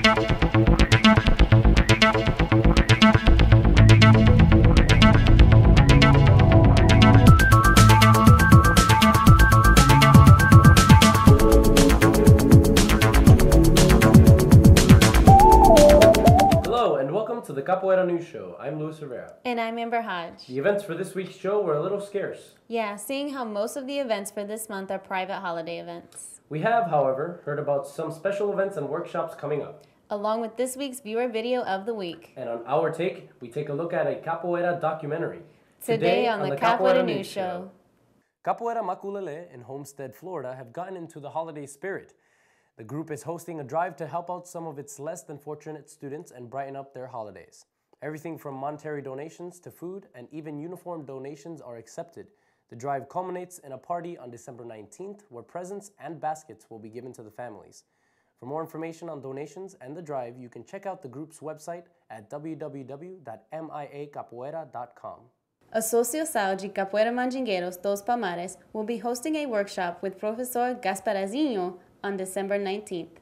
To the Capoeira News Show. I'm Luis Rivera. And I'm Amber Hodge. The events for this week's show were a little scarce. Yeah, seeing how most of the events for this month are private holiday events. We have, however, heard about some special events and workshops coming up. Along with this week's viewer video of the week. And on our take, we take a look at a Capoeira documentary. Today on the Capoeira News Show. Capoeira Makulele in Homestead, Florida have gotten into the holiday spirit. The group is hosting a drive to help out some of its less than fortunate students and brighten up their holidays. Everything from monetary donations to food and even uniform donations are accepted. The drive culminates in a party on December 19th where presents and baskets will be given to the families. For more information on donations and the drive, you can check out the group's website at www.miacapoeira.com. Associação de Capoeira Mandingueiros dos Palmares will be hosting a workshop with Professor Gasparazinho on December 19th.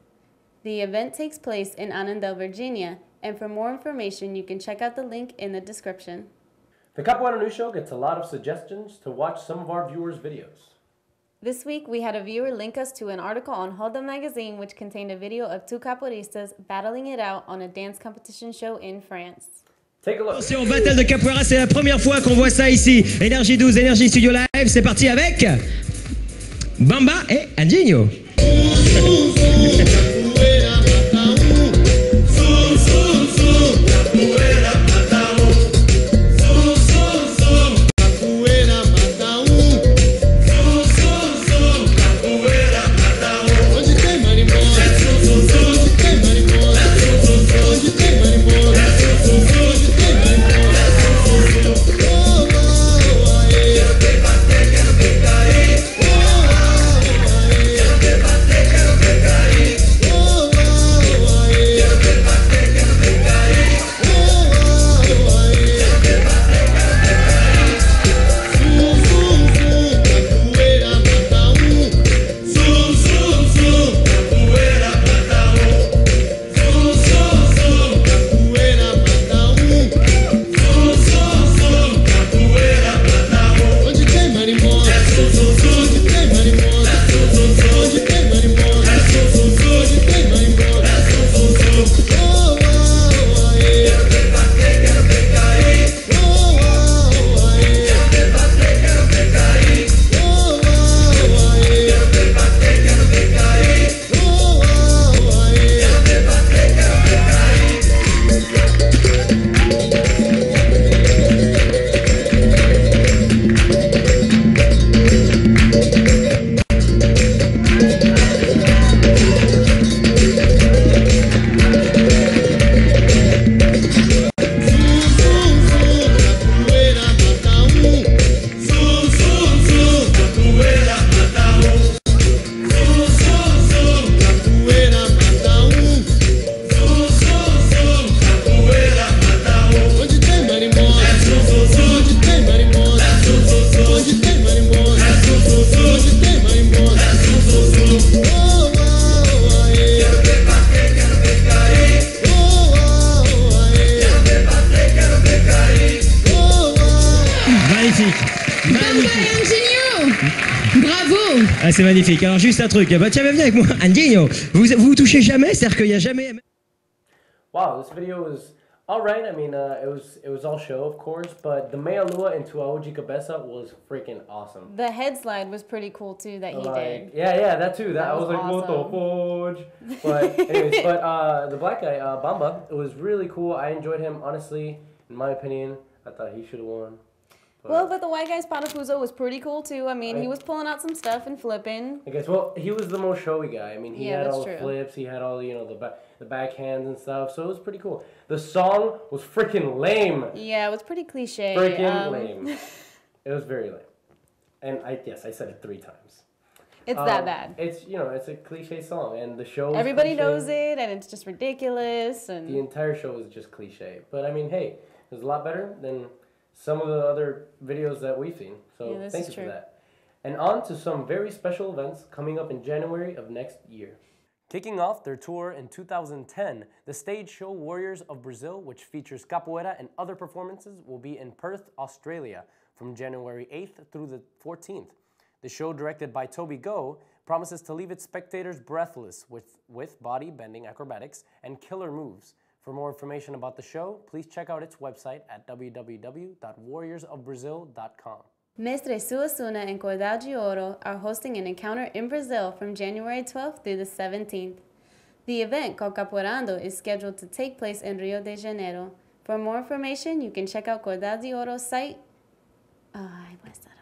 The event takes place in Annandale, Virginia, and for more information you can check out the link in the description. The Capoeira News Show gets a lot of suggestions to watch some of our viewers' videos. This week we had a viewer link us to an article on Roda magazine which contained a video of two capoeiristas battling it out on a dance competition show in France. Take a look. Attention, battle de Capoeira, c'est la première fois qu'on voit ça ici. Énergie 12, Énergie Studio Live, c'est parti avec Bamba et Anjinho. Bravo! Ah, c'est magnifique. Alors juste un truc, bah tiens, viens avec moi, Anjinho. Vous touchez jamais, c'est-à-dire qu'il n'y a jamais... Wow, this video was alright. I mean, it was all show, of course, but the Meia Lua into Aoji Cabeça was freaking awesome. The head slide was pretty cool too that he did. Yeah, that too. That I was like, awesome. what the fudge? But anyways, the black guy, Bamba, it was really cool. I enjoyed him, honestly. In my opinion, I thought he should have won. But the white guy's Patafuzo was pretty cool too. I mean, he was pulling out some stuff and flipping. I guess, well, he was the most showy guy. I mean, he had all the true. flips, he had all the, the backhands and stuff, so it was pretty cool. The song was freaking lame. Yeah, it was pretty cliche. Freaking lame. It was very lame. And I said it 3 times. It's that bad. It's, it's a cliche song, and the show Everybody knows it, and it's just ridiculous. And the entire show is just cliche. But, I mean, hey, it was a lot better than some of the other videos that we've seen. So thank you for that. And on to some very special events coming up in January of next year. Kicking off their tour in 2010, the stage show Warriors of Brazil, which features capoeira and other performances, will be in Perth, Australia from January 8th through the 14th. The show, directed by Toby Go, promises to leave its spectators breathless with body-bending acrobatics and killer moves. For more information about the show, please check out its website at www.warriorsofbrazil.com. Mestre Suassuna and Cordal de Ouro are hosting an encounter in Brazil from January 12th through the 17th. The event, called Capoeirando, is scheduled to take place in Rio de Janeiro. For more information, you can check out Cordal de Ouro's site. I messed that up.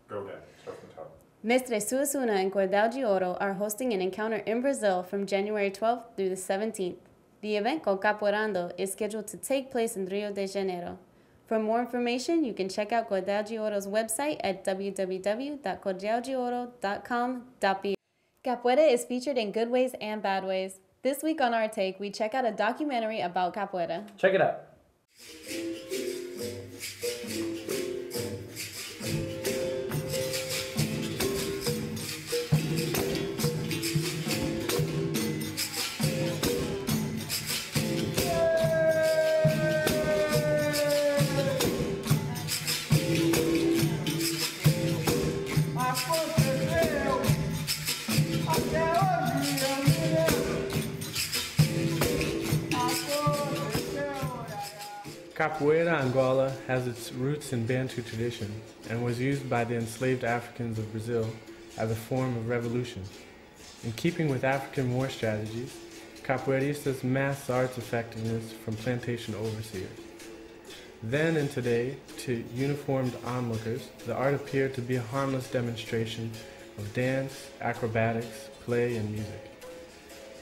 Go down, start from the top. Mestre Suassuna and Cordal de Ouro are hosting an encounter in Brazil from January 12th through the 17th. The event, called Capoeirando, is scheduled to take place in Rio de Janeiro. For more information, you can check out Cordal de Ouro's website at www.cordaldeouro.com.br. Capoeira is featured in good ways and bad ways. This week on Our Take, we check out a documentary about capoeira. Check it out. Capoeira Angola has its roots in Bantu tradition and was used by the enslaved Africans of Brazil as a form of revolution. In keeping with African war strategies, capoeiristas masked the art's effectiveness from plantation overseers. Then and today, to uniformed onlookers, the art appeared to be a harmless demonstration of dance, acrobatics, play, and music.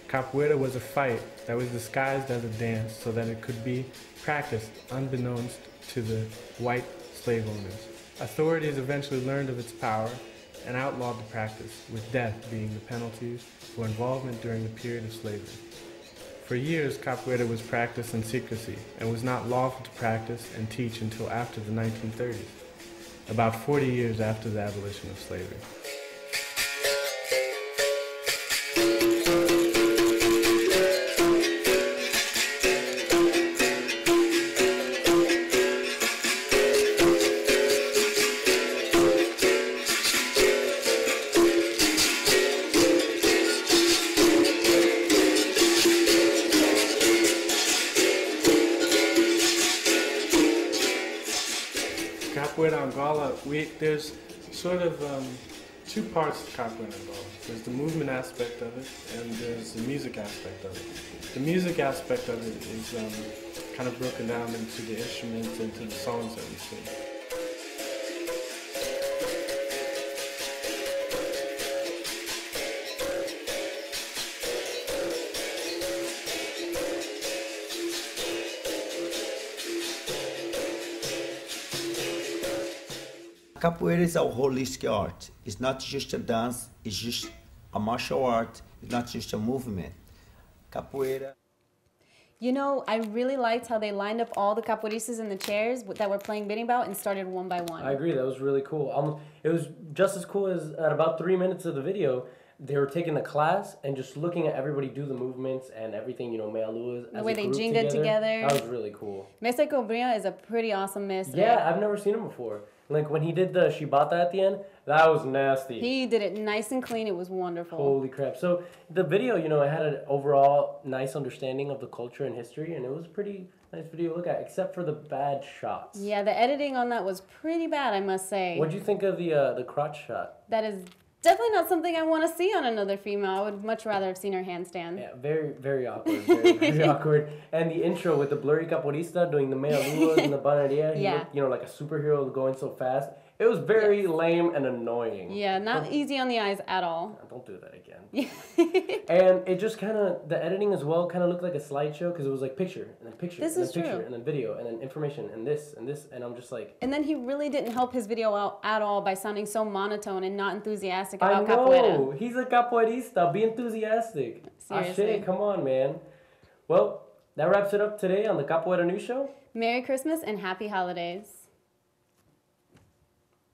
Capoeira was a fight that was disguised as a dance so that it could be practiced unbeknownst to the white slave owners. Authorities eventually learned of its power and outlawed the practice, with death being the penalty for involvement during the period of slavery. For years, capoeira was practiced in secrecy and was not lawful to practice and teach until after the 1930s, about 40 years after the abolition of slavery. Capoeira Angola, there's sort of two parts to Capoeira Angola. There's the movement aspect of it, and there's the music aspect of it. The music aspect of it is kind of broken down into the instruments and to the songs that we sing. Capoeira is a holistic art. It's not just a dance, it's just a martial art, it's not just a movement. Capoeira. You know, I really liked how they lined up all the capoeiristas in the chairs that were playing berimbau and started one by one. I agree, that was really cool. It was just as cool as at about 3 minutes of the video, they were taking the class and just looking at everybody do the movements and everything, you know, Mealuas as the way a they group jinged together. That was really cool. Mestre Cobrinha is a pretty awesome mestre. Yeah, I've never seen him before. Like when he did the shibata at the end, that was nasty. He did it nice and clean. It was wonderful. Holy crap. So the video, you know, I had an overall nice understanding of the culture and history, and it was a pretty nice video to look at, except for the bad shots. Yeah, the editing on that was pretty bad, I must say. What'd you think of the crotch shot? That is definitely not something I want to see on another female. I would much rather have seen her handstand. Yeah, very, very awkward. Very, very awkward. And the intro with the blurry capoeirista doing the mealuas and the banaria. He looked, you know, like a superhero going so fast. It was very lame and annoying. Yeah, not easy on the eyes at all. Don't do that again. And it just kind of, the editing as well kind of looked like a slideshow because it was like picture, and then picture, and then picture, and then video, and then information, and this, and I'm just like... And then he really didn't help his video out at all by sounding so monotone and not enthusiastic about capoeira. I know! He's a capoeirista. Be enthusiastic. Seriously. Come on, man. Well, that wraps it up today on the Capoeira News Show. Merry Christmas and Happy Holidays.